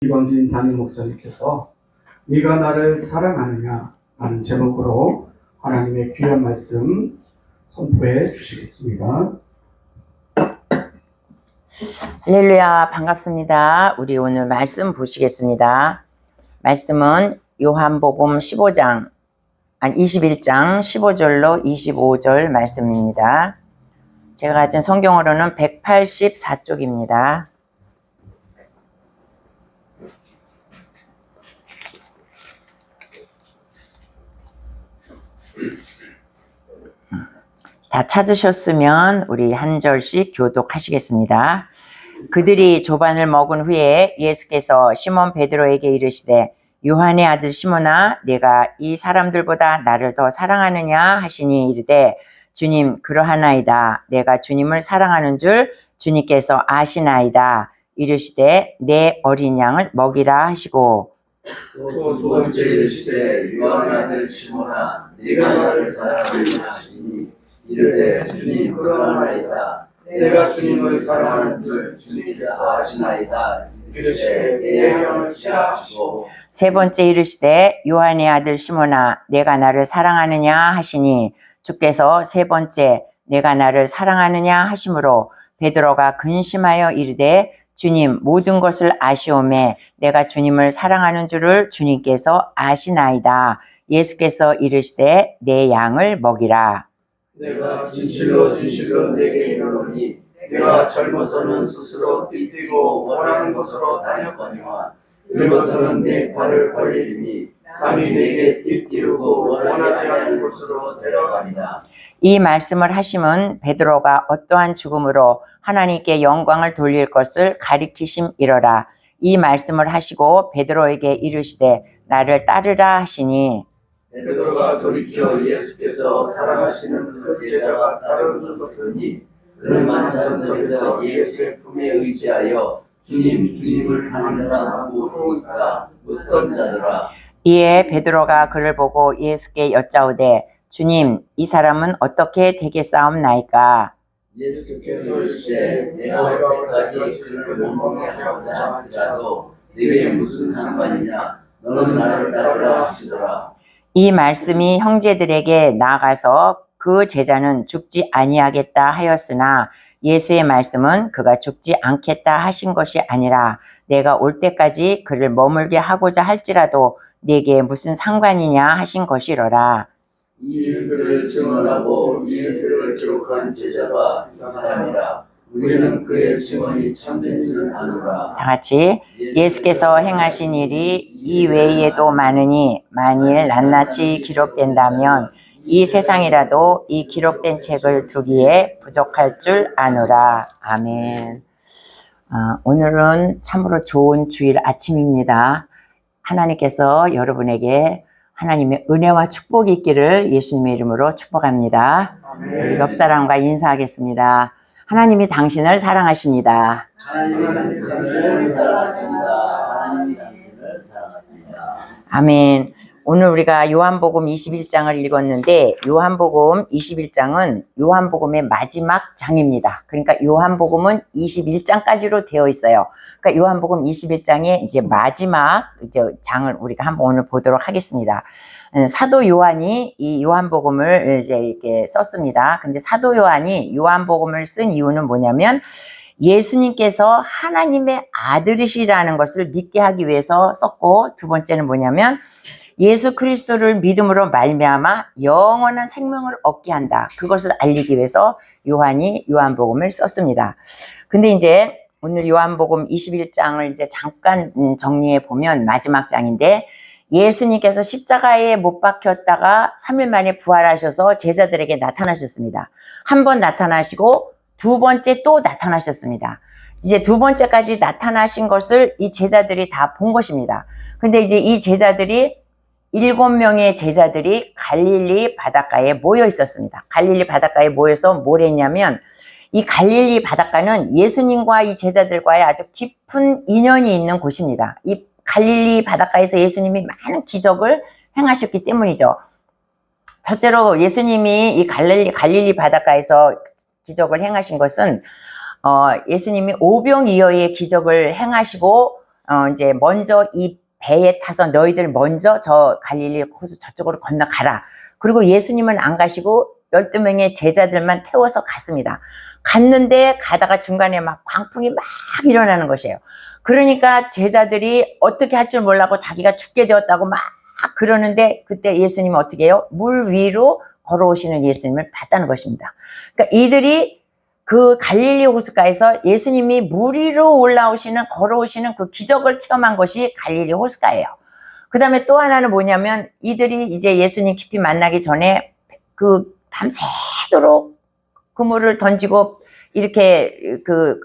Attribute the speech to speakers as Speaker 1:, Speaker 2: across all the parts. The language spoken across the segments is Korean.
Speaker 1: 이광진 담임 목사님께서 네가 나를 사랑하느냐 라는 제목으로 하나님의 귀한 말씀 선포해 주시겠습니다.
Speaker 2: 할렐루야, 반갑습니다. 우리 오늘 말씀 보시겠습니다. 말씀은 요한복음 21장 15절로 25절 말씀입니다. 제가 가진 성경으로는 184쪽입니다. 다 찾으셨으면 우리 한 절씩 교독하시겠습니다. 그들이 조반을 먹은 후에 예수께서 시몬 베드로에게 이르시되 요한의 아들 시몬아 내가 이 사람들보다 나를 더 사랑하느냐 하시니 이르되 주님 그러하나이다. 내가 주님을 사랑하는 줄 주님께서 아시나이다. 이르시되 내 어린 양을 먹이라 하시고
Speaker 3: 또 두 번째 이르시되 요한의 아들 시몬아 네가 나를 사랑하느냐 하시니 이르되 주님 그러하나이다. 내가 주님을 사랑하는 줄 주님께서 아시나이다. 이르시되 내 양을 치라 하시고
Speaker 2: 세 번째 이르시되 요한의 아들 시몬아 내가 나를 사랑하느냐 하시니 주께서 세 번째 내가 나를 사랑하느냐 하심으로 베드로가 근심하여 이르되 주님 모든 것을 아시오매 내가 주님을 사랑하는 줄을 주님께서 아시나이다. 예수께서 이르시되 내 양을 먹이라.
Speaker 3: 내가 진실로 내게 이르노니 내가 젊어서는 스스로 뛰고 원하는 곳으로 다녔거니와 늙어서는 내 팔을 벌리니 감히 내게 띠우고 원하지 않는 곳으로 데려가리다.
Speaker 2: 이 말씀을 하심은 베드로가 어떠한 죽음으로 하나님께 영광을 돌릴 것을 가리키심이러라. 이 말씀을 하시고 베드로에게 이르시되 나를 따르라 하시니
Speaker 3: 베드로가 돌이켜 예수께서 사랑하시는 그 제자가 따르는 것이니 그는 만찬석에서 예수의 품에 의지하여 주님을 하느라고 부르니까 묻던 자들아.
Speaker 2: 이에 베드로가 그를 보고 예수께 여짜오되 주님 이 사람은 어떻게 되겠사옵나이까?
Speaker 3: 예수께서 이르시되 내가 올 때까지 그를 못 먹게 하고자 하더라도 네게 무슨 상관이냐 너는 나를 따르라 하시더라.
Speaker 2: 이 말씀이 형제들에게 나아가서 그 제자는 죽지 아니하겠다 하였으나 예수의 말씀은 그가 죽지 않겠다 하신 것이 아니라 내가 올 때까지 그를 머물게 하고자 할지라도 네게 무슨 상관이냐 하신 것이로라.
Speaker 3: 이 일들을 증언하고 이 일들을 기록한 제자가 이 사람이라. 우리는 그의 증언이 참된 줄 아노라.
Speaker 2: 다 같이 예수께서 행하신 일이 이 외에도 많으니 만일 낱낱이 기록된다면 이 세상이라도 이 기록된 책을 두기에 부족할 줄 아노라. 아멘. 오늘은 참으로 좋은 주일 아침입니다. 하나님께서 여러분에게 하나님의 은혜와 축복이 있기를 예수님의 이름으로 축복합니다. 우리 옆 사람과 인사하겠습니다. 하나님이 당신을 사랑하십니다.
Speaker 3: 하나님은 당신을 사랑하십니다. 하나님이 당신을 사랑하십니다.
Speaker 2: 아멘. 오늘 우리가 요한복음 21장을 읽었는데 요한복음 21장은 요한복음의 마지막 장입니다. 그러니까 요한복음은 21장까지로 되어 있어요. 그러니까 요한복음 21장의 이제 마지막 장을 우리가 한번 오늘 보도록 하겠습니다. 사도 요한이 이 요한복음을 이제 이렇게 썼습니다. 근데 사도 요한이 요한복음을 쓴 이유는 뭐냐면 예수님께서 하나님의 아들이시라는 것을 믿게 하기 위해서 썼고, 두 번째는 뭐냐면 예수 그리스도를 믿음으로 말미암아 영원한 생명을 얻게 한다. 그것을 알리기 위해서 요한이 요한복음을 썼습니다. 근데 이제 오늘 요한복음 21장을 이제 잠깐 정리해 보면 마지막 장인데 예수님께서 십자가에 못 박혔다가 3일 만에 부활하셔서 제자들에게 나타나셨습니다. 한 번 나타나시고 두 번째 또 나타나셨습니다. 이제 두 번째까지 나타나신 것을 이 제자들이 다 본 것입니다. 근데 이제 이 제자들이 7명의 제자들이 갈릴리 바닷가에 모여 있었습니다. 갈릴리 바닷가에 모여서 뭘 했냐면 이 갈릴리 바닷가는 예수님과 이 제자들과의 아주 깊은 인연이 있는 곳입니다. 이 갈릴리 바닷가에서 예수님이 많은 기적을 행하셨기 때문이죠. 첫째로 예수님이 이 갈릴리 바닷가에서 기적을 행하신 것은 예수님이 오병이어의 기적을 행하시고 이제 먼저 이 배에 타서 너희들 먼저 저 갈릴리 호수 저쪽으로 건너가라. 그리고 예수님은 안 가시고 12명의 제자들만 태워서 갔습니다. 갔는데 가다가 중간에 막 광풍이 막 일어나는 것이에요. 그러니까 제자들이 어떻게 할 줄 몰라고 자기가 죽게 되었다고 막 그러는데 그때 예수님은 어떻게 해요? 물 위로 걸어오시는 예수님을 봤다는 것입니다. 그러니까 이들이 그 갈릴리 호숫가에서 예수님이 물 위로 올라오시는 걸어오시는 그 기적을 체험한 것이 갈릴리 호숫가예요. 그 다음에 또 하나는 뭐냐면 이들이 이제 예수님 깊이 만나기 전에 그 밤새도록 그물을 던지고 이렇게 그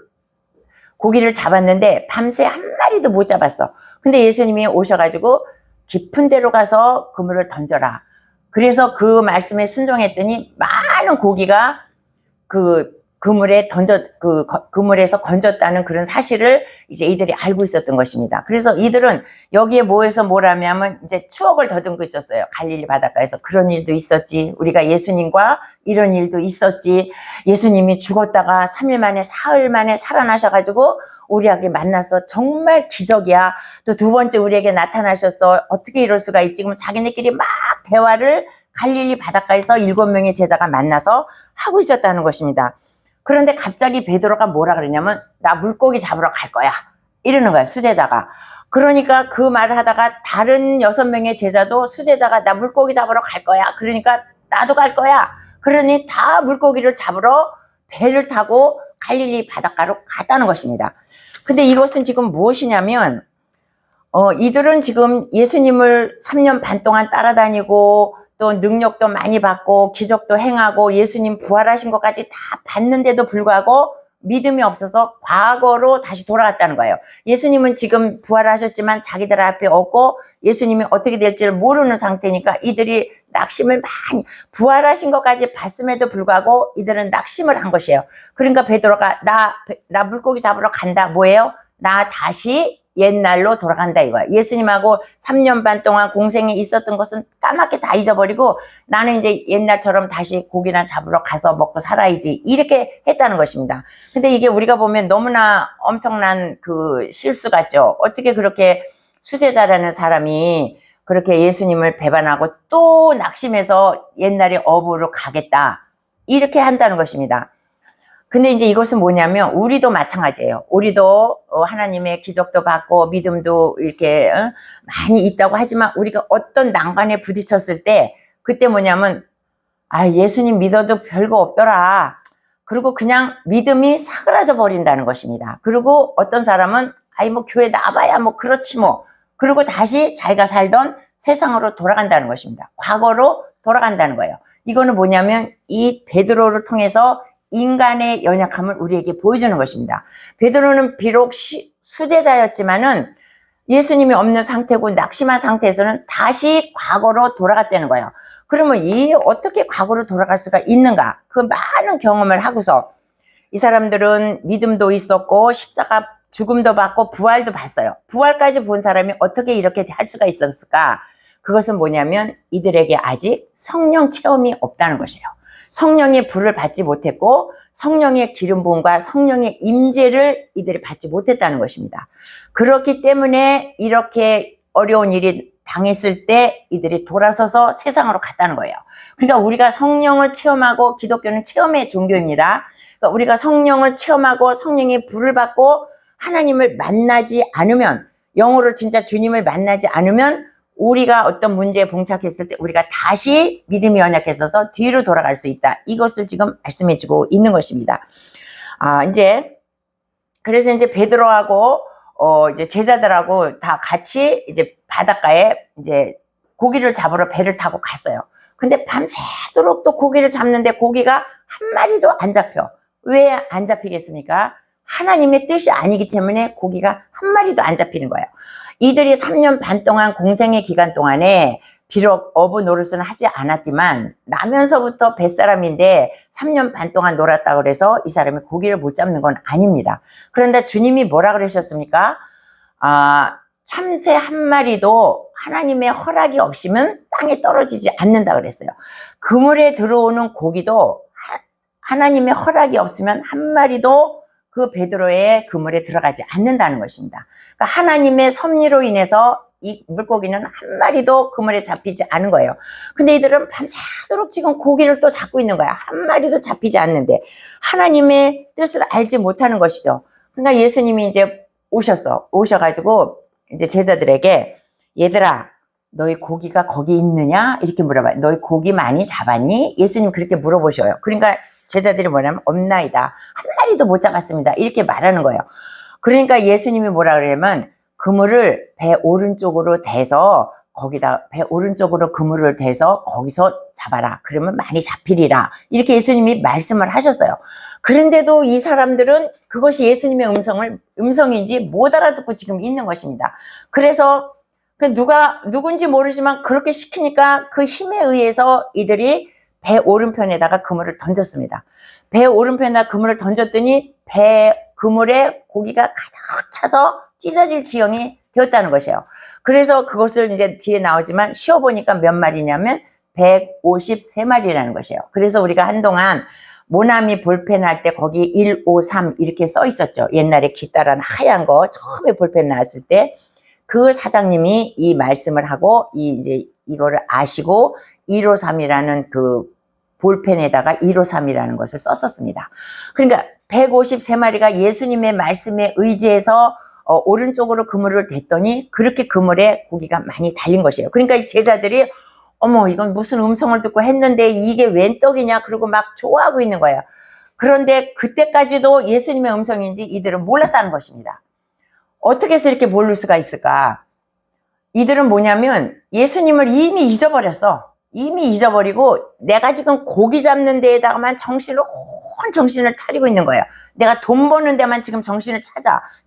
Speaker 2: 고기를 잡았는데 밤새 한 마리도 못 잡았어. 근데 예수님이 오셔가지고 깊은 데로 가서 그물을 던져라. 그래서 그 말씀에 순종했더니 많은 고기가 그 그물에서 건졌다는 그런 사실을 이제 이들이 알고 있었던 것입니다. 그래서 이들은 여기에 모여서 뭐라면 이제 추억을 더듬고 있었어요. 갈릴리 바닷가에서 그런 일도 있었지. 우리가 예수님과 이런 일도 있었지. 예수님이 죽었다가 3일 만에, 사흘 만에 살아나셔가지고 우리에게 만나서 정말 기적이야. 또 두 번째 우리에게 나타나셨어. 어떻게 이럴 수가 있지? 그럼 자기네끼리 막 대화를 갈릴리 바닷가에서 7명의 제자가 만나서 하고 있었다는 것입니다. 그런데 갑자기 베드로가 뭐라 그러냐면 나 물고기 잡으러 갈 거야 이러는 거야, 수제자가. 그러니까 그 말을 하다가 다른 6명의 제자도 수제자가 나 물고기 잡으러 갈 거야 그러니까 나도 갈 거야. 그러니 다 물고기를 잡으러 배를 타고 갈릴리 바닷가로 갔다는 것입니다. 근데 이것은 지금 무엇이냐면 이들은 지금 예수님을 3년 반 동안 따라다니고 또 능력도 많이 받고 기적도 행하고 예수님 부활하신 것까지 다 봤는데도 불구하고 믿음이 없어서 과거로 다시 돌아갔다는 거예요. 예수님은 지금 부활하셨지만 자기들 앞에 없고 예수님이 어떻게 될지를 모르는 상태니까 이들이 낙심을 많이, 부활하신 것까지 봤음에도 불구하고 이들은 낙심을 한 것이에요. 그러니까 베드로가 나 물고기 잡으러 간다. 뭐예요? 나 다시 옛날로 돌아간다 이거야. 예수님하고 3년 반 동안 공생이 있었던 것은 까맣게 다 잊어버리고 나는 이제 옛날처럼 다시 고기나 잡으러 가서 먹고 살아야지 이렇게 했다는 것입니다. 근데 이게 우리가 보면 너무나 엄청난 그 실수 같죠. 어떻게 그렇게 수제자라는 사람이 그렇게 예수님을 배반하고 또 낙심해서 옛날의 어부로 가겠다 이렇게 한다는 것입니다. 근데 이제 이것은 뭐냐면 우리도 마찬가지예요. 우리도 하나님의 기적도 받고 믿음도 이렇게 많이 있다고 하지만 우리가 어떤 난관에 부딪혔을 때 그때 뭐냐면 예수님 믿어도 별거 없더라. 그리고 그냥 믿음이 사그라져 버린다는 것입니다. 그리고 어떤 사람은 뭐 교회 나와봐야 뭐 그렇지 뭐. 그리고 다시 자기가 살던 세상으로 돌아간다는 것입니다. 과거로 돌아간다는 거예요. 이거는 뭐냐면 이 베드로를 통해서 인간의 연약함을 우리에게 보여주는 것입니다. 베드로는 비록 수제자였지만은 예수님이 없는 상태고 낙심한 상태에서는 다시 과거로 돌아갔다는 거예요. 그러면 어떻게 과거로 돌아갈 수가 있는가? 그 많은 경험을 하고서 이 사람들은 믿음도 있었고 십자가 죽음도 받고 부활도 봤어요. 부활까지 본 사람이 어떻게 이렇게 할 수가 있었을까? 그것은 뭐냐면 이들에게 아직 성령 체험이 없다는 것이에요. 성령의 불을 받지 못했고 성령의 기름 부음과 성령의 임재를 이들이 받지 못했다는 것입니다. 그렇기 때문에 이렇게 어려운 일이 당했을 때 이들이 돌아서서 세상으로 갔다는 거예요. 그러니까 우리가 성령을 체험하고 기독교는 체험의 종교입니다. 그러니까 우리가 성령을 체험하고 성령의 불을 받고 하나님을 만나지 않으면, 영으로 진짜 주님을 만나지 않으면 우리가 어떤 문제에 봉착했을 때 우리가 다시 믿음이 연약해져서 뒤로 돌아갈 수 있다. 이것을 지금 말씀해 주고 있는 것입니다. 그래서 이제 베드로하고 이제 제자들하고 다 같이 이제 바닷가에 이제 고기를 잡으러 배를 타고 갔어요. 근데 밤새도록 또 고기를 잡는데 고기가 한 마리도 안 잡혀. 왜 안 잡히겠습니까? 하나님의 뜻이 아니기 때문에 고기가 한 마리도 안 잡히는 거예요. 이들이 3년 반 동안 공생의 기간 동안에 비록 어부 노릇은 하지 않았지만 나면서부터 뱃사람인데 3년 반 동안 놀았다고 그래서 이 사람이 고기를 못 잡는 건 아닙니다. 그런데 주님이 뭐라 그러셨습니까? 참새 한 마리도 하나님의 허락이 없으면 땅에 떨어지지 않는다 그랬어요. 그물에 들어오는 고기도 하나님의 허락이 없으면 한 마리도 그 베드로의 그물에 들어가지 않는다는 것입니다. 그러니까 하나님의 섭리로 인해서 이 물고기는 한 마리도 그물에 잡히지 않은 거예요. 근데 이들은 밤새도록 지금 고기를 또 잡고 있는 거야. 한 마리도 잡히지 않는데 하나님의 뜻을 알지 못하는 것이죠. 그러니까 예수님이 이제 오셔가지고 이제 제자들에게 얘들아 너희 고기가 거기 있느냐 이렇게 물어봐요. 너희 고기 많이 잡았니? 예수님 그렇게 물어보셔요. 그러니까 제자들이 뭐냐면 없나이다. 한 마리도 못 잡았습니다. 이렇게 말하는 거예요. 그러니까 예수님이 뭐라 그러냐면 그물을 배 오른쪽으로 대서 거기다 배 오른쪽으로 그물을 대서 거기서 잡아라. 그러면 많이 잡히리라. 이렇게 예수님이 말씀을 하셨어요. 그런데도 이 사람들은 그것이 예수님의 음성인지 못 알아듣고 지금 있는 것입니다. 그래서 누군지 모르지만 그렇게 시키니까 그 힘에 의해서 이들이 배 오른편에다가 그물을 던졌습니다. 배 오른편에다 그물을 던졌더니 그물에 고기가 가득 차서 찢어질 지경이 되었다는 것이에요. 그래서 그것을 이제 뒤에 나오지만 쉬어보니까 몇 마리냐면 153마리라는 것이에요. 그래서 우리가 한동안 모나미 볼펜 할 때 거기 153 이렇게 써 있었죠. 옛날에 깃다란 하얀 거 처음에 볼펜 나왔을 때 그 사장님이 이 말씀을 하고 이제 이거를 아시고 153이라는 그 볼펜에다가 153이라는 것을 썼었습니다. 그러니까 153마리가 예수님의 말씀에 의지해서 오른쪽으로 그물을 댔더니 그렇게 그물에 고기가 많이 달린 것이에요. 그러니까 이 제자들이 어머 이건 무슨 음성을 듣고 했는데 이게 웬 떡이냐 그러고 막 좋아하고 있는 거예요. 그런데 그때까지도 예수님의 음성인지 이들은 몰랐다는 것입니다. 어떻게 해서 이렇게 모를 수가 있을까? 이들은 뭐냐면 예수님을 이미 잊어버렸어. 이미 잊어버리고 내가 지금 고기 잡는 데에다가만 온 정신을 차리고 있는 거예요. 내가 돈 버는 데만 지금 정신을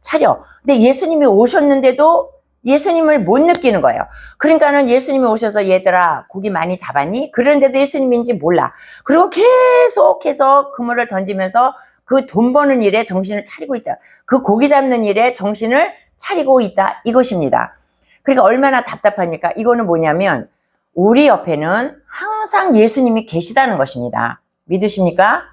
Speaker 2: 차려. 근데 예수님이 오셨는데도 예수님을 못 느끼는 거예요. 그러니까는 예수님이 오셔서 얘들아 고기 많이 잡았니? 그런데도 예수님인지 몰라. 그리고 계속해서 그물을 던지면서 그 돈 버는 일에 정신을 차리고 있다. 그 고기 잡는 일에 정신을 차리고 있다. 이것입니다. 그러니까 얼마나 답답하니까 이거는 뭐냐면 우리 옆에는 항상 예수님이 계시다는 것입니다. 믿으십니까?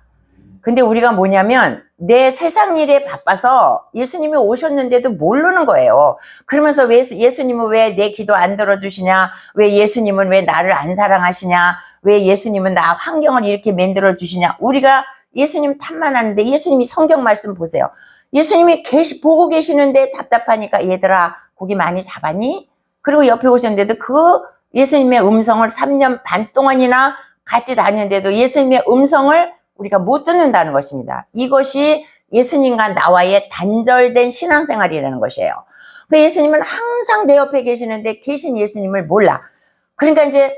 Speaker 2: 근데 우리가 뭐냐면 내 세상 일에 바빠서 예수님이 오셨는데도 모르는 거예요. 그러면서 왜 예수님은 왜 내 기도 안 들어주시냐? 왜 예수님은 왜 나를 안 사랑하시냐? 왜 예수님은 나 환경을 이렇게 만들어 주시냐? 우리가 예수님 탓만 하는데 예수님이 성경 말씀 보세요. 예수님이 보고 계시는데 답답하니까 얘들아 고기 많이 잡았니? 그리고 옆에 오셨는데도 그 예수님의 음성을 3년 반 동안이나 같이 다녔는데도 예수님의 음성을 우리가 못 듣는다는 것입니다. 이것이 예수님과 나와의 단절된 신앙생활이라는 것이에요. 예수님은 항상 내 옆에 계시는데 계신 예수님을 몰라. 그러니까 이제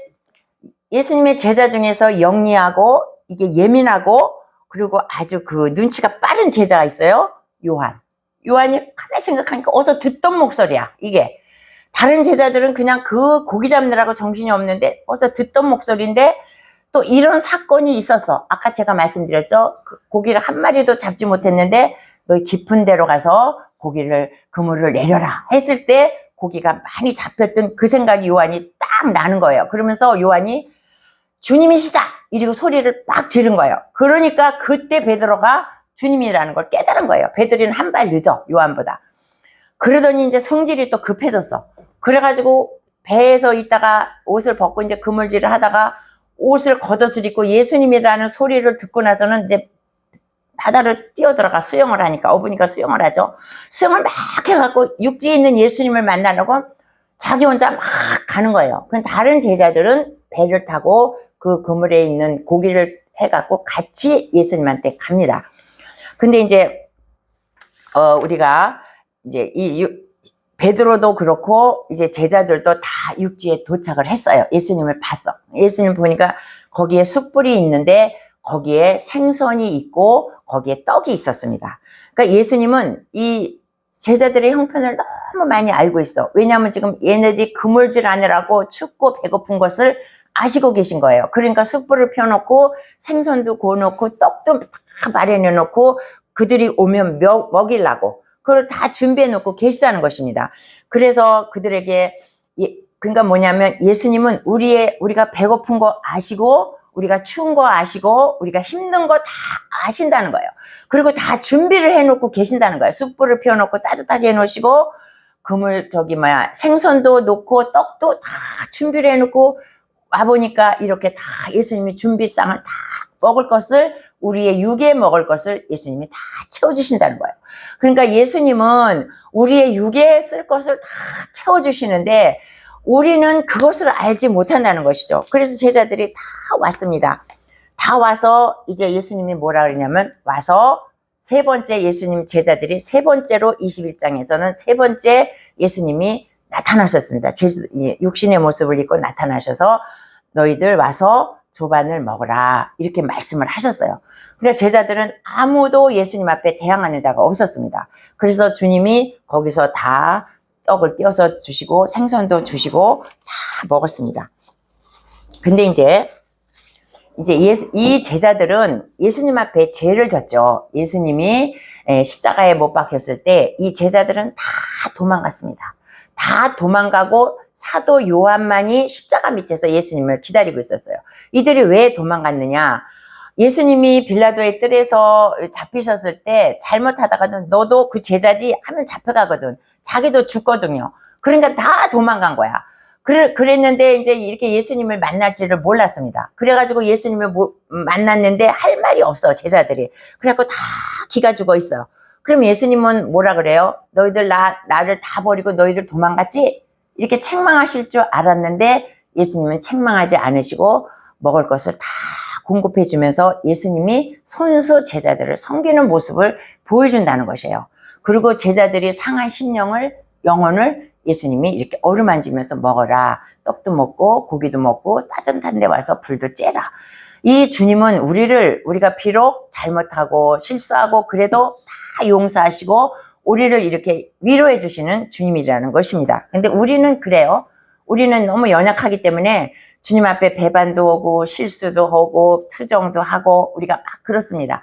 Speaker 2: 예수님의 제자 중에서 영리하고 이게 예민하고 그리고 아주 그 눈치가 빠른 제자가 있어요. 요한이 하나 생각하니까 어서 듣던 목소리야. 이게 다른 제자들은 그냥 그 고기 잡느라고 정신이 없는데 어서 듣던 목소리인데 또 이런 사건이 있었어. 아까 제가 말씀드렸죠. 그 고기를 한 마리도 잡지 못했는데 너희 깊은 데로 가서 그물을 내려라 했을 때 고기가 많이 잡혔던 그 생각이 요한이 딱 나는 거예요. 그러면서 요한이 주님이시다 이러고 소리를 딱 지른 거예요. 그러니까 그때 베드로가 주님이라는 걸 깨달은 거예요. 베드로는 한 발 늦어 요한보다. 그러더니 이제 성질이 또 급해졌어. 그래가지고 배에서 있다가 옷을 벗고 이제 그물질을 하다가 옷을 겉옷을 입고 예수님이라는 소리를 듣고 나서는 이제 바다를 뛰어들어가 수영을 하니까 어부니까 수영을 하죠. 수영을 막 해갖고 육지에 있는 예수님을 만나려고 자기 혼자 막 가는 거예요. 그럼 다른 제자들은 배를 타고 그 그물에 있는 고기를 해갖고 같이 예수님한테 갑니다. 근데 이제 우리가 이제 베드로도 그렇고 이제 제자들도 다 육지에 도착을 했어요. 예수님을 봤어. 예수님 보니까 거기에 숯불이 있는데 거기에 생선이 있고 거기에 떡이 있었습니다. 그러니까 예수님은 이 제자들의 형편을 너무 많이 알고 있어. 왜냐하면 지금 얘네들이 그물질 하느라고 춥고 배고픈 것을 아시고 계신 거예요. 그러니까 숯불을 펴놓고 생선도 구워놓고 떡도 다 마련해 놓고 그들이 오면 먹이려고 그걸 다 준비해 놓고 계시다는 것입니다. 그래서 그들에게 그러니까 뭐냐면 예수님은 우리가 배고픈 거 아시고 우리가 추운 거 아시고 우리가 힘든 거 다 아신다는 거예요. 그리고 다 준비를 해놓고 계신다는 거예요. 숯불을 피워놓고 따뜻하게 해놓으시고 생선도 놓고 떡도 다 준비를 해놓고 와보니까 이렇게 다 예수님이 준비상을 다 먹을 것을 우리의 육에 먹을 것을 예수님이 다 채워주신다는 거예요. 그러니까 예수님은 우리의 육에 쓸 것을 다 채워주시는데 우리는 그것을 알지 못한다는 것이죠. 그래서 제자들이 다 왔습니다. 다 와서 이제 예수님이 뭐라 그러냐면 와서 세 번째 예수님 제자들이 세 번째로 21장에서는 세 번째 예수님이 나타나셨습니다. 육신의 모습을 입고 나타나셔서 너희들 와서 조반을 먹어라 이렇게 말씀을 하셨어요. 그래서 제자들은 아무도 예수님 앞에 대항하는 자가 없었습니다. 그래서 주님이 거기서 다 떡을 띄어서 주시고 생선도 주시고 다 먹었습니다. 근데 이제 이 제자들은 예수님 앞에 죄를 졌죠. 예수님이 십자가에 못 박혔을 때 이 제자들은 다 도망갔습니다. 다 도망가고 사도 요한만이 십자가 밑에서 예수님을 기다리고 있었어요. 이들이 왜 도망갔느냐? 예수님이 빌라도의 뜰에서 잡히셨을 때 잘못하다가는 너도 그 제자지 하면 잡혀가거든. 자기도 죽거든요. 그러니까 다 도망간 거야. 그랬는데 이제 이렇게 예수님을 만날지를 몰랐습니다. 그래가지고 예수님을 만났는데 할 말이 없어, 제자들이. 그래갖고 다 기가 죽어 있어요. 그럼 예수님은 뭐라 그래요? 너희들 나를 다 버리고 너희들 도망갔지? 이렇게 책망하실 줄 알았는데 예수님은 책망하지 않으시고 먹을 것을 다 공급해 주면서 예수님이 손수 제자들을 섬기는 모습을 보여준다는 것이에요. 그리고 제자들이 상한 영혼을 예수님이 이렇게 어루만지면서 먹어라. 떡도 먹고 고기도 먹고 따뜻한 데 와서 불도 쬐라. 이 주님은 우리가 비록 잘못하고 실수하고 그래도 다 용서하시고 우리를 이렇게 위로해 주시는 주님이라는 것입니다. 근데 우리는 그래요. 우리는 너무 연약하기 때문에 주님 앞에 배반도 오고 실수도 하고 투정도 하고 우리가 막 그렇습니다.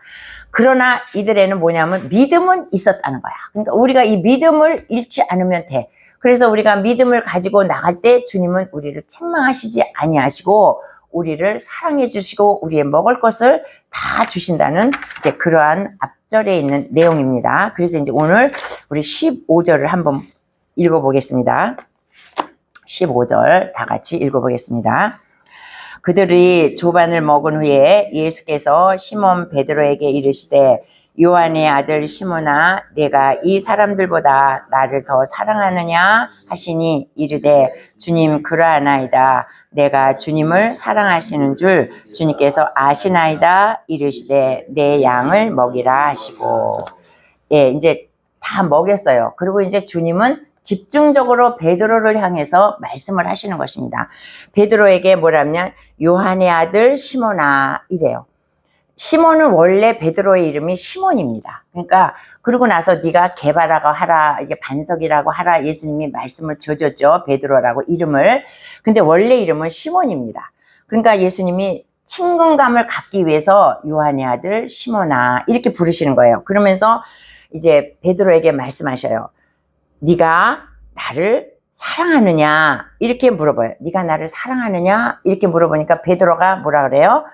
Speaker 2: 그러나 이들에는 뭐냐면 믿음은 있었다는 거야. 그러니까 우리가 이 믿음을 잃지 않으면 돼. 그래서 우리가 믿음을 가지고 나갈 때 주님은 우리를 책망하시지 아니하시고 우리를 사랑해 주시고 우리의 먹을 것을 다 주신다는 이제 그러한 앞절에 있는 내용입니다. 그래서 이제 오늘 우리 15절을 한번 읽어보겠습니다. 15절 다 같이 읽어보겠습니다. 그들이 조반을 먹은 후에 예수께서 시몬 베드로에게 이르시되 요한의 아들 시몬아 내가 이 사람들보다 나를 더 사랑하느냐 하시니 이르되 주님 그러하나이다. 내가 주님을 사랑하시는 줄 주님께서 아시나이다. 이르시되 내 양을 먹이라 하시고 예 이제 다 먹였어요. 그리고 이제 주님은 집중적으로 베드로를 향해서 말씀을 하시는 것입니다. 베드로에게 뭐라면 요한의 아들 시몬아 이래요. 시몬은 원래 베드로의 이름이 시몬입니다. 그러니까 그러고 나서 네가 게바라고 하라, 이게 반석이라고 하라 예수님이 말씀을 줘줬죠. 베드로라고 이름을. 근데 원래 이름은 시몬입니다. 그러니까 예수님이 친근감을 갖기 위해서 요한의 아들 시몬아 이렇게 부르시는 거예요. 그러면서 이제 베드로에게 말씀하셔요. 네가 나를 사랑하느냐 이렇게 물어봐요. 네가 나를 사랑하느냐 이렇게 물어보니까 베드로가 뭐라 그래요?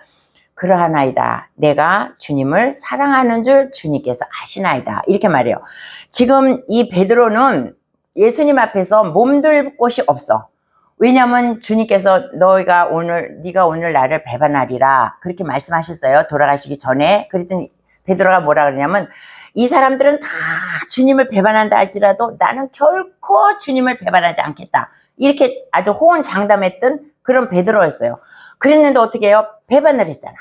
Speaker 2: 그러하나이다. 내가 주님을 사랑하는 줄 주님께서 아시나이다. 이렇게 말해요. 지금 이 베드로는 예수님 앞에서 몸둘 곳이 없어. 왜냐하면 주님께서 네가 오늘 나를 배반하리라 그렇게 말씀하셨어요. 돌아가시기 전에. 그랬더니 베드로가 뭐라 그러냐면 이 사람들은 다 주님을 배반한다 할지라도 나는 결코 주님을 배반하지 않겠다. 이렇게 아주 호언장담했던 그런 베드로였어요. 그랬는데 어떻게 해요? 배반을 했잖아.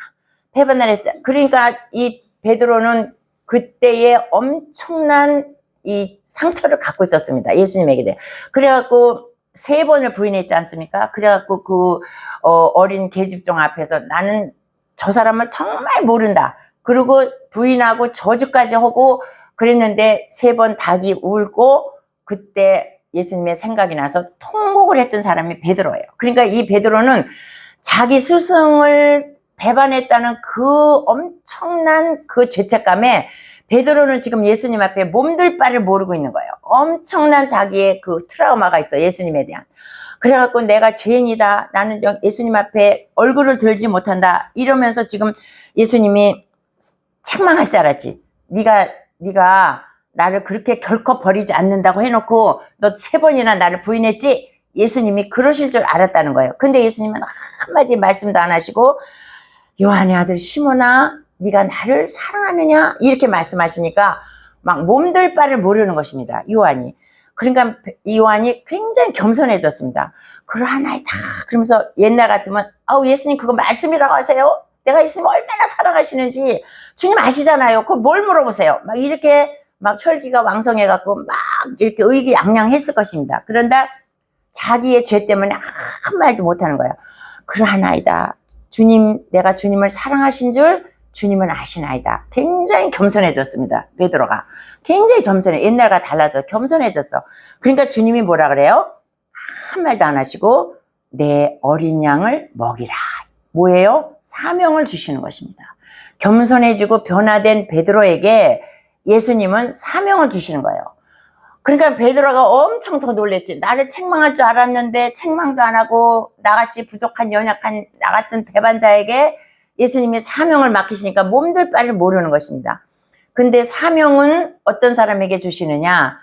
Speaker 2: 그러니까 이 베드로는 그때의 엄청난 이 상처를 갖고 있었습니다. 예수님에게 대해. 그래갖고 3번을 부인했지 않습니까? 그래갖고 그 어린 계집종 앞에서 나는 저 사람을 정말 모른다. 그리고 부인하고 저주까지 하고 그랬는데 3번 닭이 울고 그때 예수님의 생각이 나서 통곡을 했던 사람이 베드로예요. 그러니까 이 베드로는 자기 스승을 배반했다는 그 엄청난 그 죄책감에 베드로는 지금 예수님 앞에 몸둘 바를 모르고 있는 거예요. 엄청난 자기의 그 트라우마가 있어, 예수님에 대한. 그래갖고 내가 죄인이다. 나는 예수님 앞에 얼굴을 들지 못한다. 이러면서 지금 예수님이 책망할 줄 알았지. 네가 나를 그렇게 결코 버리지 않는다고 해놓고 너 3번이나 나를 부인했지? 예수님이 그러실 줄 알았다는 거예요. 근데 예수님은 한마디 말씀도 안 하시고 요한의 아들 시몬아 네가 나를 사랑하느냐? 이렇게 말씀하시니까 막 몸둘 바를 모르는 것입니다. 요한이. 그러니까 요한이 굉장히 겸손해졌습니다. 그러하나이다. 그러면서 옛날 같으면 아우 예수님 그거 말씀이라고 하세요? 내가 예수님 얼마나 사랑하시는지 주님 아시잖아요. 그걸 뭘 물어보세요? 막 이렇게 막 혈기가 왕성해갖고 막 이렇게 의기양양했을 것입니다. 그런데 자기의 죄 때문에 한 말도 못하는 거예요. 그러하나이다. 주님, 내가 주님을 사랑하신 줄 주님은 아시나이다. 굉장히 겸손해졌습니다. 베드로가. 굉장히 겸손해. 옛날과 달라서 겸손해졌어. 그러니까 주님이 뭐라 그래요? 한 말도 안 하시고 내 어린 양을 먹이라. 뭐예요? 사명을 주시는 것입니다. 겸손해지고 변화된 베드로에게 예수님은 사명을 주시는 거예요. 그러니까 베드로가 엄청 더 놀랬지. 나를 책망할 줄 알았는데 책망도 안 하고 나같이 부족한 연약한 나 같은 배반자에게 예수님이 사명을 맡기시니까 몸둘 바를 모르는 것입니다. 근데 사명은 어떤 사람에게 주시느냐?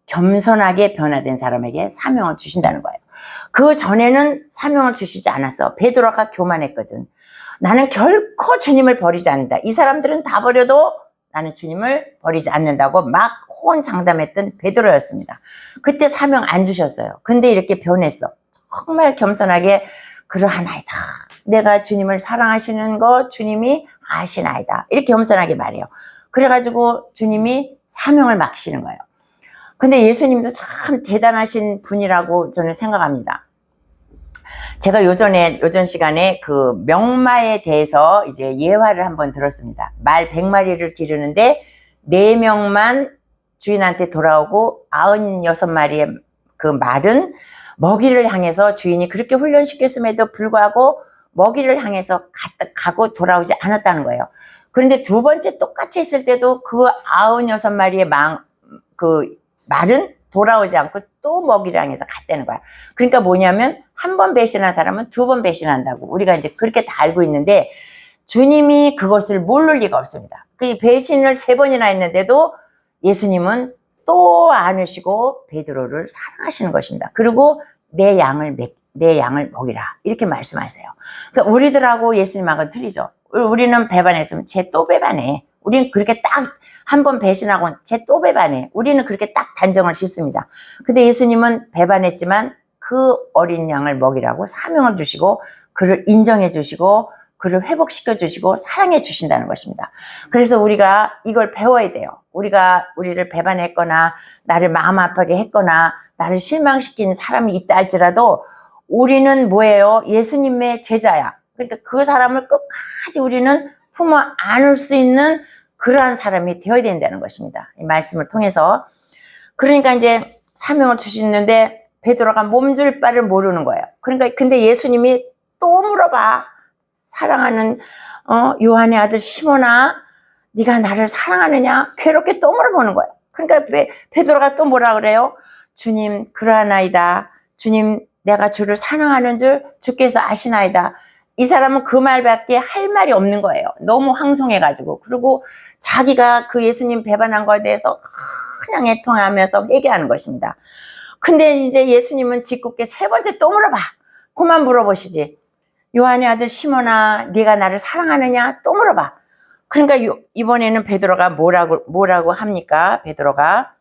Speaker 2: 겸손하게 변화된 사람에게 사명을 주신다는 거예요. 그 전에는 사명을 주시지 않았어. 베드로가 교만했거든. 나는 결코 주님을 버리지 않는다. 이 사람들은 다 버려도 나는 주님을 버리지 않는다고 막 호언장담했던 베드로였습니다. 그때 사명 안 주셨어요. 근데 이렇게 변했어. 정말 겸손하게 그러하나이다. 내가 주님을 사랑하시는 거 주님이 아시나이다. 이렇게 겸손하게 말해요. 그래가지고 주님이 사명을 맡기시는 거예요. 근데 예수님도 참 대단하신 분이라고 저는 생각합니다. 제가 요전 시간에 그 명마에 대해서 이제 예화를 한번 들었습니다. 말 100마리를 기르는데 4명만 주인한테 돌아오고 96마리의 그 말은 먹이를 향해서 주인이 그렇게 훈련시켰음에도 불구하고 먹이를 향해서 가고 돌아오지 않았다는 거예요. 그런데 2번째 똑같이 했을 때도 그 96마리의 그 말은 돌아오지 않고 또 먹이를 향해서 갔다는 거야. 그러니까 뭐냐면 한 번 배신한 사람은 2번 배신한다고 우리가 이제 그렇게 다 알고 있는데 주님이 그것을 모를 리가 없습니다. 그 배신을 3번이나 했는데도 예수님은 또 안으시고 베드로를 사랑하시는 것입니다. 그리고 내 양을 먹이라 이렇게 말씀하세요. 그러니까 우리들하고 예수님하고는 틀리죠. 우리는 배반했으면 쟤 또 배반해. 우리는 그렇게 딱 한 번 배신하고 쟤 또 배반해. 우리는 그렇게 딱 단정을 짓습니다. 근데 예수님은 배반했지만 그 어린 양을 먹이라고 사명을 주시고 그를 인정해 주시고 그를 회복시켜 주시고 사랑해 주신다는 것입니다. 그래서 우리가 이걸 배워야 돼요. 우리를 배반했거나 나를 마음 아프게 했거나 나를 실망시킨 사람이 있다 할지라도 우리는 뭐예요? 예수님의 제자야. 그러니까 그 사람을 끝까지 우리는 품어 안을 수 있는 그러한 사람이 되어야 된다는 것입니다. 이 말씀을 통해서. 그러니까 이제 사명을 주시는데 베드로가 몸줄 바를 모르는 거예요. 그러니까 근데 예수님이 또 물어봐. 사랑하는 요한의 아들 시몬아, 네가 나를 사랑하느냐? 괴롭게 또 물어보는 거예요. 그러니까 베드로가 또 뭐라 그래요? 주님 그러하나이다. 주님 내가 주를 사랑하는 줄 주께서 아시나이다. 이 사람은 그 말밖에 할 말이 없는 거예요. 너무 황송해가지고. 그리고 자기가 그 예수님 배반한 거에 대해서 그냥 애통하면서 회개하는 것입니다. 근데 이제 예수님은 짓궂게 3번째 또 물어봐. 그만 물어보시지. 요한의 아들 시몬아, 네가 나를 사랑하느냐? 또 물어봐. 그러니까 이번에는 베드로가 뭐라고 합니까? 베드로가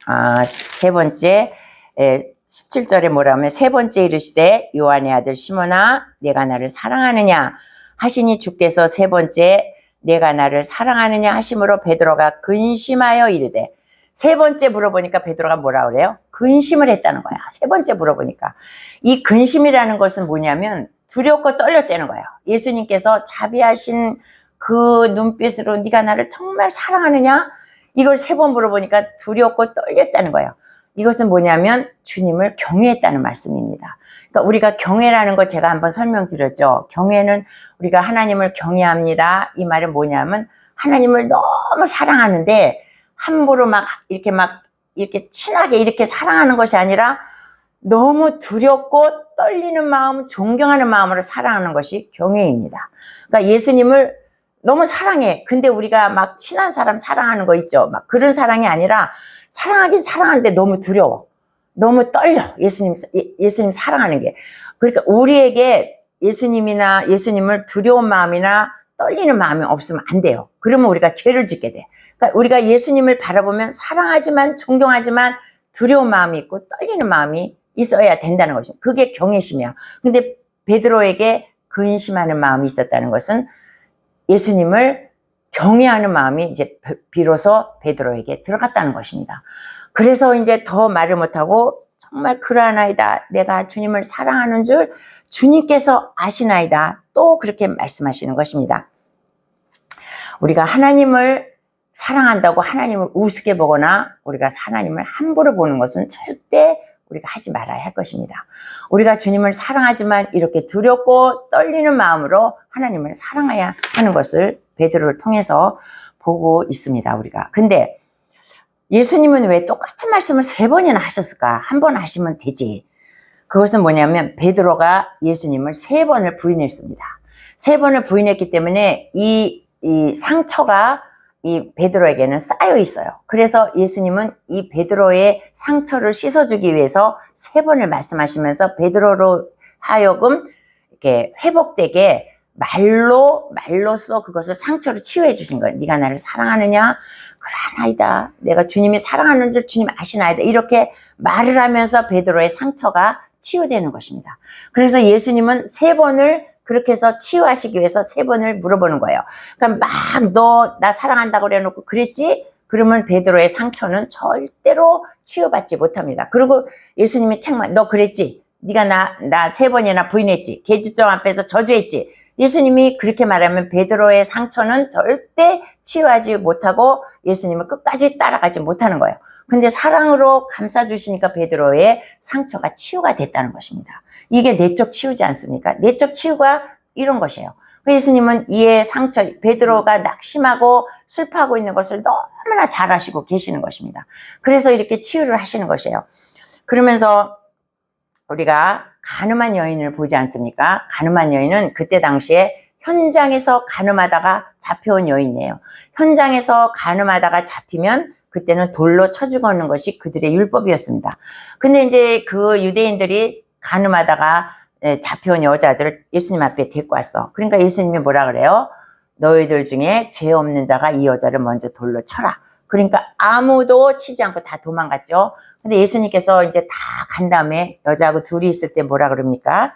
Speaker 2: 3번째 17절에 뭐라면 3번째 이르시되 요한의 아들 시몬아 내가 나를 사랑하느냐 하시니 주께서 3번째 내가 나를 사랑하느냐 하심으로 베드로가 근심하여 이르되 3번째 물어보니까 베드로가 뭐라 그래요? 근심을 했다는 거야. 3번째 물어보니까. 이 근심이라는 것은 뭐냐면 두렵고 떨렸다는 거예요. 예수님께서 자비하신 그 눈빛으로 네가 나를 정말 사랑하느냐? 이걸 3번 물어보니까 두렵고 떨렸다는 거예요. 이것은 뭐냐면 주님을 경외했다는 말씀입니다. 그러니까 우리가 경외라는 거 제가 한번 설명드렸죠. 경외는 우리가 하나님을 경외합니다. 이 말은 뭐냐면 하나님을 너무 사랑하는데 함부로 이렇게 친하게 이렇게 사랑하는 것이 아니라 너무 두렵고 떨리는 마음, 존경하는 마음으로 사랑하는 것이 경외입니다. 그러니까 예수님을 너무 사랑해. 근데 우리가 막 친한 사람 사랑하는 거 있죠. 막 그런 사랑이 아니라 사랑하긴 사랑하는데 너무 두려워. 너무 떨려. 예수님 사랑하는 게. 그러니까 우리에게 예수님을 두려운 마음이나 떨리는 마음이 없으면 안 돼요. 그러면 우리가 죄를 짓게 돼. 그러니까 우리가 예수님을 바라보면 사랑하지만 존경하지만 두려운 마음이 있고 떨리는 마음이 있어야 된다는 것이죠. 그게 경외심이야. 근데 베드로에게 근심하는 마음이 있었다는 것은 예수님을 경외하는 마음이 이제 비로소 베드로에게 들어갔다는 것입니다. 그래서 이제 더 말을 못하고 정말 그러하나이다. 내가 주님을 사랑하는 줄 주님께서 아시나이다. 또 그렇게 말씀하시는 것입니다. 우리가 하나님을 사랑한다고 하나님을 우습게 보거나 우리가 하나님을 함부로 보는 것은 절대 우리가 하지 말아야 할 것입니다. 우리가 주님을 사랑하지만 이렇게 두렵고 떨리는 마음으로 하나님을 사랑해야 하는 것을 베드로를 통해서 보고 있습니다. 우리가. 근데 예수님은 왜 똑같은 말씀을 3번이나 하셨을까? 한 번 하시면 되지. 그것은 뭐냐면 베드로가 예수님을 3번을 부인했습니다. 3번을 부인했기 때문에 이 상처가 이 베드로에게는 쌓여 있어요. 그래서 예수님은 이 베드로의 상처를 씻어주기 위해서 3번을 말씀하시면서 베드로로 하여금 이렇게 회복되게 말로써 그것을 상처를 치유해 주신 거예요. 네가 나를 사랑하느냐? 그러나이다. 내가 주님이 사랑하는 줄 주님 아시나이다. 이렇게 말을 하면서 베드로의 상처가 치유되는 것입니다. 그래서 예수님은 3번을 그렇게 해서 치유하시기 위해서 3번을 물어보는 거예요. 그러니까 막 너 나 사랑한다고 그래놓고 그랬지? 그러면 베드로의 상처는 절대로 치유받지 못합니다. 그리고 예수님이 너 그랬지? 네가 나 3번이나 부인했지? 계집종 앞에서 저주했지? 예수님이 그렇게 말하면 베드로의 상처는 절대 치유하지 못하고 예수님을 끝까지 따라가지 못하는 거예요. 근데 사랑으로 감싸주시니까 베드로의 상처가 치유가 됐다는 것입니다. 이게 내적 치유지 않습니까? 내적 치유가 이런 것이에요. 예수님은 이의 상처, 베드로가 낙심하고 슬퍼하고 있는 것을 너무나 잘 아시고 계시는 것입니다. 그래서 이렇게 치유를 하시는 것이에요. 그러면서 우리가 가늠한 여인을 보지 않습니까? 가늠한 여인은 그때 당시에 현장에서 가늠하다가 잡혀온 여인이에요. 현장에서 가늠하다가 잡히면 그때는 돌로 쳐 죽이는 것이 그들의 율법이었습니다. 근데 이제 그 유대인들이 가늠하다가 잡혀온 여자들을 예수님 앞에 데리고 왔어. 그러니까 예수님이 뭐라 그래요? 너희들 중에 죄 없는 자가 이 여자를 먼저 돌로 쳐라. 그러니까 아무도 치지 않고 다 도망갔죠. 근데 예수님께서 이제 다 간 다음에 여자하고 둘이 있을 때 뭐라 그럽니까?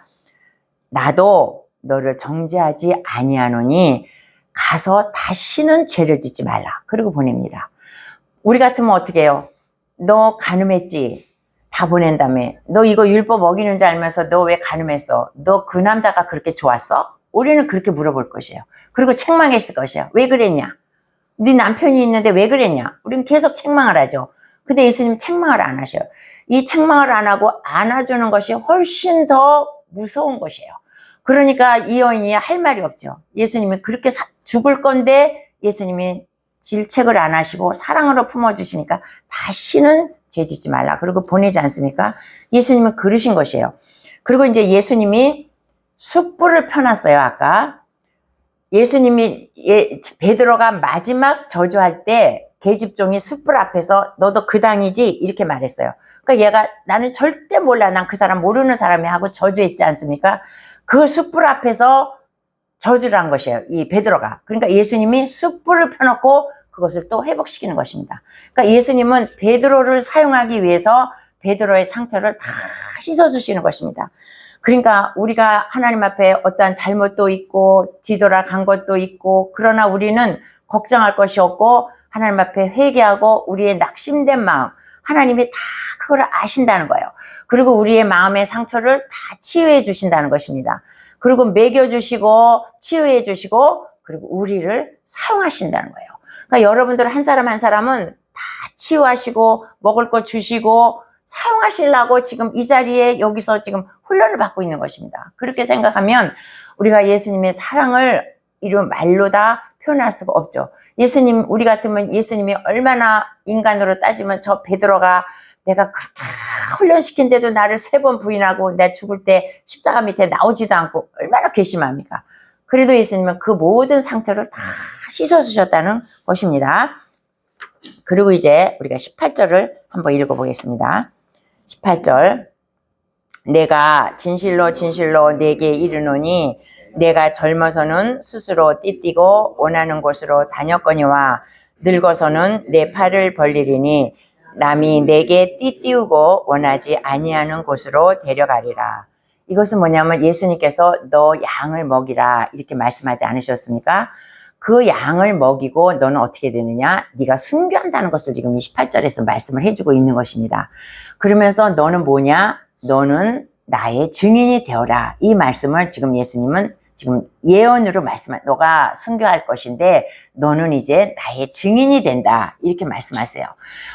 Speaker 2: 나도 너를 정죄하지 아니하노니 가서 다시는 죄를 짓지 말라. 그리고 보냅니다. 우리 같으면 어떻게 해요? 너 간음했지? 다 보낸 다음에 너 이거 율법 어기는 줄 알면서 너 왜 간음했어? 너 그 남자가 그렇게 좋았어? 우리는 그렇게 물어볼 것이에요. 그리고 책망했을 것이에요. 왜 그랬냐? 네 남편이 있는데 왜 그랬냐? 우리는 계속 책망을 하죠. 근데 예수님 책망을 안 하셔요. 이 책망을 안 하고 안아주는 것이 훨씬 더 무서운 것이에요. 그러니까 이 여인이 할 말이 없죠. 예수님이 그렇게 죽을 건데 예수님이 질책을 안 하시고 사랑으로 품어주시니까 다시는 죄 짓지 말라. 그리고 보내지 않습니까? 예수님은 그러신 것이에요. 그리고 이제 예수님이 숯불을 펴놨어요. 아까 예수님이 베드로가 마지막 저주할 때 계집종이 숯불 앞에서 너도 그 당이지? 이렇게 말했어요. 그러니까 얘가 나는 절대 몰라. 난 그 사람 모르는 사람이 하고 저주했지 않습니까? 그 숯불 앞에서 저주를 한 것이에요. 이 베드로가. 그러니까 예수님이 숯불을 펴놓고 그것을 또 회복시키는 것입니다. 그러니까 예수님은 베드로를 사용하기 위해서 베드로의 상처를 다 씻어주시는 것입니다. 그러니까 우리가 하나님 앞에 어떠한 잘못도 있고 뒤돌아간 것도 있고 그러나 우리는 걱정할 것이 없고 하나님 앞에 회개하고 우리의 낙심된 마음 하나님이 다 그걸 아신다는 거예요. 그리고 우리의 마음의 상처를 다 치유해 주신다는 것입니다. 그리고 먹여주시고 치유해 주시고 그리고 우리를 사용하신다는 거예요. 그러니까 여러분들 한 사람 한 사람은 다 치유하시고 먹을 거 주시고 사용하시려고 지금 이 자리에 여기서 지금 훈련을 받고 있는 것입니다. 그렇게 생각하면 우리가 예수님의 사랑을 이런 말로 다 표현할 수가 없죠. 예수님, 우리 같으면 예수님이 얼마나 인간으로 따지면 저 베드로가 내가 그렇게 훈련시킨데도 나를 3번 부인하고 내 죽을 때 십자가 밑에 나오지도 않고 얼마나 괘씸합니까? 그래도 예수님은 그 모든 상처를 다 씻어주셨다는 것입니다. 그리고 이제 우리가 18절을 한번 읽어보겠습니다. 18절. 내가 진실로 진실로 네게 이르노니 내가 젊어서는 스스로 띠띠고 원하는 곳으로 다녔거니와 늙어서는 내 팔을 벌리리니 남이 내게 띠띠우고 원하지 아니하는 곳으로 데려가리라. 이것은 뭐냐면 예수님께서 너 양을 먹이라 이렇게 말씀하지 않으셨습니까? 그 양을 먹이고 너는 어떻게 되느냐? 네가 순교한다는 것을 지금 28절에서 말씀을 해주고 있는 것입니다. 그러면서 너는 뭐냐? 너는 나의 증인이 되어라. 이 말씀을 지금 예수님은 지금 예언으로 너가 순교할 것인데 너는 이제 나의 증인이 된다. 이렇게 말씀하세요.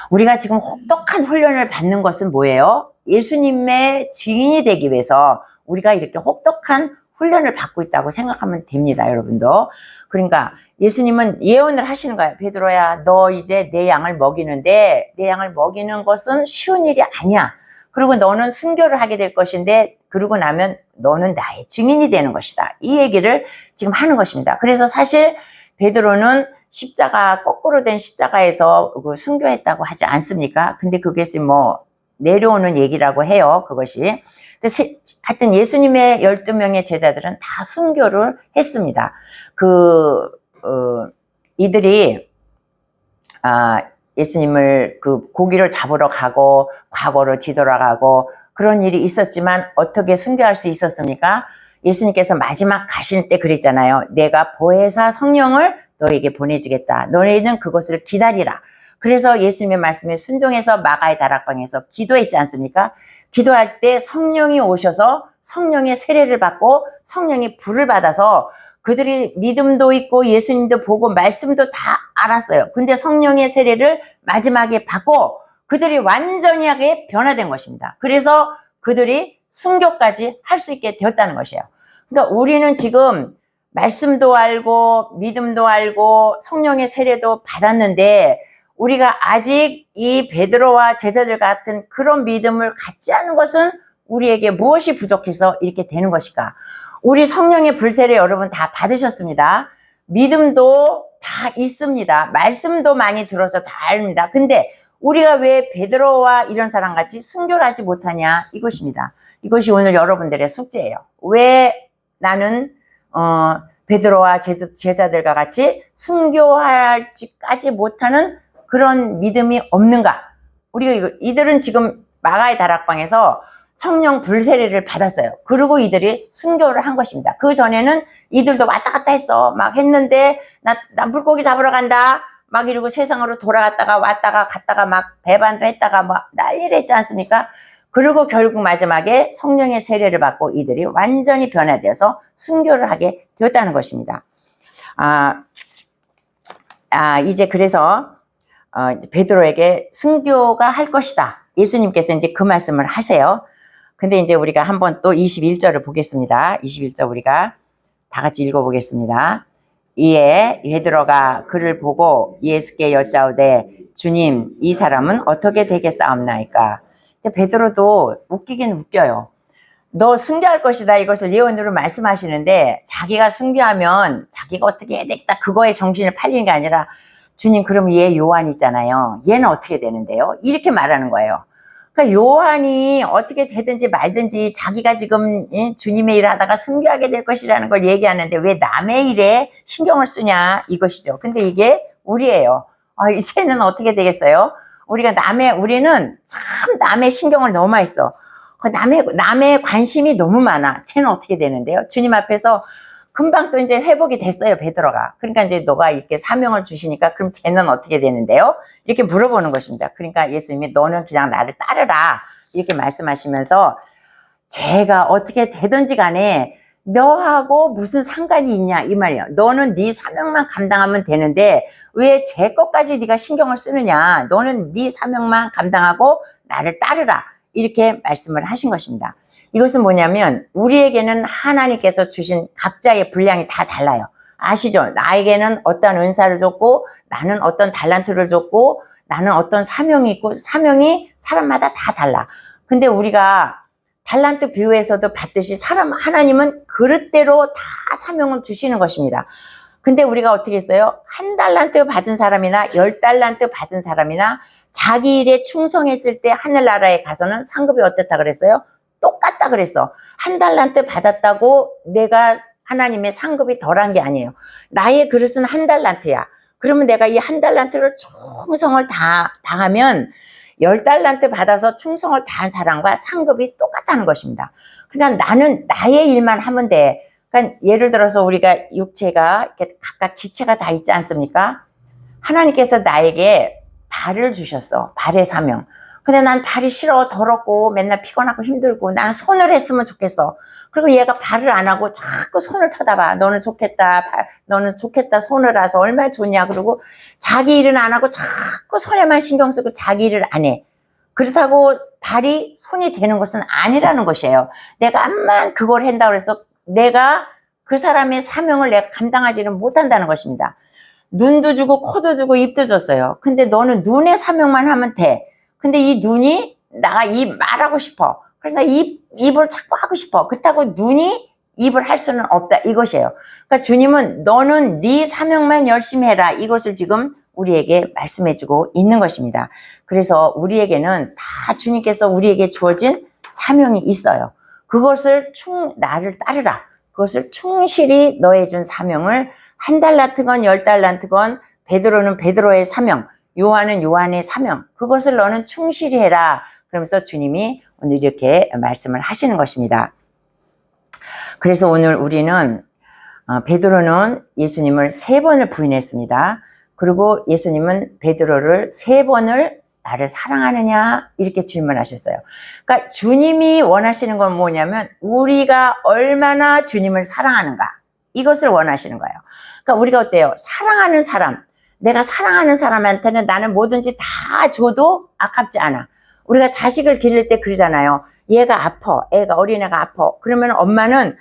Speaker 2: 우리가 지금 혹독한 훈련을 받는 것은 뭐예요? 예수님의 증인이 되기 위해서 우리가 이렇게 혹독한 훈련을 받고 있다고 생각하면 됩니다, 여러분도. 그러니까 예수님은 예언을 하시는 거예요. 베드로야, 너 이제 내 양을 먹이는데 내 양을 먹이는 것은 쉬운 일이 아니야. 그리고 너는 순교를 하게 될 것인데 그러고 나면 너는 나의 증인이 되는 것이다. 이 얘기를 지금 하는 것입니다. 그래서 사실 베드로는 십자가, 거꾸로 된 십자가에서 순교했다고 하지 않습니까? 근데 그것이 뭐 내려오는 얘기라고 해요. 그것이. 근데 하여튼 예수님의 12명의 제자들은 다 순교를 했습니다. 이들이 예수님을 그 고기를 잡으러 가고 과거로 뒤돌아가고 그런 일이 있었지만 어떻게 순교할 수 있었습니까? 예수님께서 마지막 가실 때 그랬잖아요. 내가 보혜사 성령을 너에게 보내주겠다. 너희는 그것을 기다리라. 그래서 예수님의 말씀에 순종해서 마가의 다락방에서 기도했지 않습니까? 기도할 때 성령이 오셔서 성령의 세례를 받고 성령이 불을 받아서 그들이 믿음도 있고 예수님도 보고 말씀도 다 알았어요. 근데 성령의 세례를 마지막에 받고 그들이 완전하게 변화된 것입니다. 그래서 그들이 순교까지 할 수 있게 되었다는 것이에요. 그러니까 우리는 지금 말씀도 알고 믿음도 알고 성령의 세례도 받았는데 우리가 아직 이 베드로와 제자들 같은 그런 믿음을 갖지 않은 것은 우리에게 무엇이 부족해서 이렇게 되는 것일까? 우리 성령의 불세례 여러분 다 받으셨습니다. 믿음도 다 있습니다. 말씀도 많이 들어서 다 압니다. 근데 우리가 왜 베드로와 이런 사람 같이 순교를 하지 못하냐? 이것입니다. 이것이 오늘 여러분들의 숙제예요. 왜 나는 베드로와 제자들과 같이 순교할지까지 못하는 그런 믿음이 없는가? 우리가 이들은 지금 마가의 다락방에서 성령 불세례를 받았어요. 그리고 이들이 순교를 한 것입니다. 그 전에는 이들도 왔다 갔다 했어. 막 했는데 나 물고기 잡으러 간다. 막 이러고 세상으로 돌아갔다가 왔다가 갔다가 막 배반도 했다가 막 난리를 했지 않습니까? 그리고 결국 마지막에 성령의 세례를 받고 이들이 완전히 변화되어서 순교를 하게 되었다는 것입니다. 이제 그래서 베드로에게 순교가 할 것이다. 예수님께서 이제 그 말씀을 하세요. 근데 이제 우리가 한번 또 21절을 보겠습니다. 21절 우리가 다 같이 읽어보겠습니다. 이에 베드로가 그를 보고 예수께 여짜오되 주님, 이 사람은 어떻게 되겠사옵나이까? 근데 베드로도 웃기긴 웃겨요. 너 순교할 것이다 이것을 예언으로 말씀하시는데 자기가 순교하면 자기가 어떻게 해야 되겠다 그거에 정신을 팔리는 게 아니라 주님, 그럼 얘 요한 있잖아요. 얘는 어떻게 되는데요? 이렇게 말하는 거예요. 그러니까 요한이 어떻게 되든지 말든지 자기가 지금 주님의 일을 하다가 순교하게 될 것이라는 걸 얘기하는데 왜 남의 일에 신경을 쓰냐 이것이죠. 근데 이게 우리예요. 이제는 어떻게 되겠어요? 우리는 참 남의 신경을 너무 많이 써. 남의 관심이 너무 많아. 쟤는 어떻게 되는데요? 주님 앞에서 금방 또 이제 회복이 됐어요, 베드로가. 그러니까 이제 너가 이렇게 사명을 주시니까 그럼 쟤는 어떻게 되는데요? 이렇게 물어보는 것입니다. 그러니까 예수님이 너는 그냥 나를 따르라. 이렇게 말씀하시면서 쟤가 어떻게 되든지 간에 너하고 무슨 상관이 있냐 이 말이에요. 너는 네 사명만 감당하면 되는데 왜 쟤 것까지 네가 신경을 쓰느냐. 너는 네 사명만 감당하고 나를 따르라. 이렇게 말씀을 하신 것입니다. 이것은 뭐냐면 우리에게는 하나님께서 주신 각자의 분량이 다 달라요. 아시죠? 나에게는 어떤 은사를 줬고 나는 어떤 달란트를 줬고 나는 어떤 사명이 있고 사명이 사람마다 다 달라. 근데 우리가 달란트 비유에서도 봤듯이 하나님은 그릇대로 다 사명을 주시는 것입니다. 근데 우리가 어떻게 했어요? 1달란트 받은 사람이나 10달란트 받은 사람이나 자기 일에 충성했을 때 하늘나라에 가서는 상급이 어떻다 그랬어요? 똑같다 그랬어. 1달란트 받았다고 내가 하나님의 상급이 덜한 게 아니에요. 나의 그릇은 1달란트야. 그러면 내가 이 1달란트를 충성을 다하면 10달란트 받아서 충성을 다한 사람과 상급이 똑같다는 것입니다. 그러니까 나는 나의 일만 하면 돼. 그러니까 예를 들어서 우리가 육체가 이렇게 각각 지체가 다 있지 않습니까? 하나님께서 나에게 발을 주셨어. 발의 사명. 근데 난 발이 싫어. 더럽고 맨날 피곤하고 힘들고 난 손을 했으면 좋겠어. 그리고 얘가 발을 안 하고 자꾸 손을 쳐다봐. 너는 좋겠다. 너는 좋겠다. 손을 해서 얼마나 좋냐. 그리고 자기 일은 안 하고 자꾸 손에만 신경 쓰고 자기 일을 안 해. 그렇다고 발이 손이 되는 것은 아니라는 것이에요. 내가 암만 그걸 한다고 해서 내가 그 사람의 사명을 내가 감당하지는 못한다는 것입니다. 눈도 주고 코도 주고 입도 줬어요. 근데 너는 눈의 사명만 하면 돼. 근데 이 눈이 나가 입 말하고 싶어. 그래서 나 입을 자꾸 하고 싶어. 그렇다고 눈이 입을 할 수는 없다 이것이에요. 그러니까 주님은 너는 네 사명만 열심히 해라 이것을 지금 우리에게 말씀해주고 있는 것입니다. 그래서 우리에게는 다 주님께서 우리에게 주어진 사명이 있어요. 그것을 나를 따르라. 그것을 충실히 너에 준 사명을 1달란트건 10달란트건 베드로는 베드로의 사명, 요한은 요한의 사명, 그것을 너는 충실히 해라. 그러면서 주님이 오늘 이렇게 말씀을 하시는 것입니다. 그래서 오늘 우리는 베드로는 예수님을 3번을 부인했습니다. 그리고 예수님은 베드로를 3번을 나를 사랑하느냐 이렇게 질문하셨어요. 그러니까 주님이 원하시는 건 뭐냐면 우리가 얼마나 주님을 사랑하는가 이것을 원하시는 거예요. 그러니까 우리가 어때요? 사랑하는 사람, 내가 사랑하는 사람한테는 나는 뭐든지 다 줘도 아깝지 않아. 우리가 자식을 기를 때 그러잖아요. 얘가 아파, 어린애가 아파. 그러면 엄마는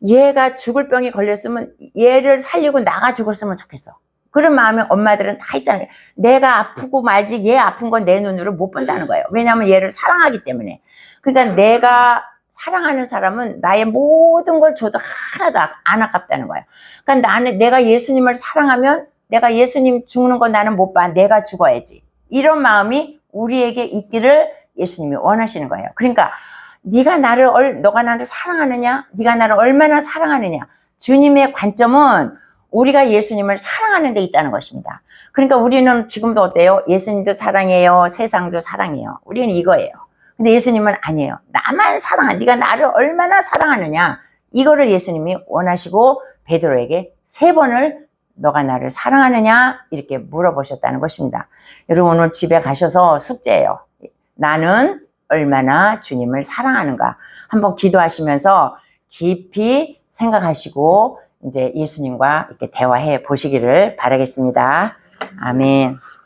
Speaker 2: 얘가 죽을 병이 걸렸으면 얘를 살리고 나가 죽었으면 좋겠어. 그런 마음이 엄마들은 다 있다는 거예요. 내가 아프고 말지 얘 아픈 건 내 눈으로 못 본다는 거예요. 왜냐하면 얘를 사랑하기 때문에. 그러니까 내가 사랑하는 사람은 나의 모든 걸 줘도 하나도 안 아깝다는 거예요. 그러니까 내가 예수님을 사랑하면 내가 예수님 죽는 건 나는 못 봐. 내가 죽어야지. 이런 마음이 우리에게 있기를 예수님이 원하시는 거예요. 그러니까 너가 나를 사랑하느냐? 네가 나를 얼마나 사랑하느냐? 주님의 관점은 우리가 예수님을 사랑하는 데 있다는 것입니다. 그러니까 우리는 지금도 어때요? 예수님도 사랑해요. 세상도 사랑해요. 우리는 이거예요. 근데 예수님은 아니에요. 나만 사랑해. 네가 나를 얼마나 사랑하느냐? 이거를 예수님이 원하시고 베드로에게 3번을 너가 나를 사랑하느냐? 이렇게 물어보셨다는 것입니다. 여러분 오늘 집에 가셔서 숙제예요. 나는 얼마나 주님을 사랑하는가? 한번 기도하시면서 깊이 생각하시고 이제 예수님과 이렇게 대화해 보시기를 바라겠습니다. 아멘.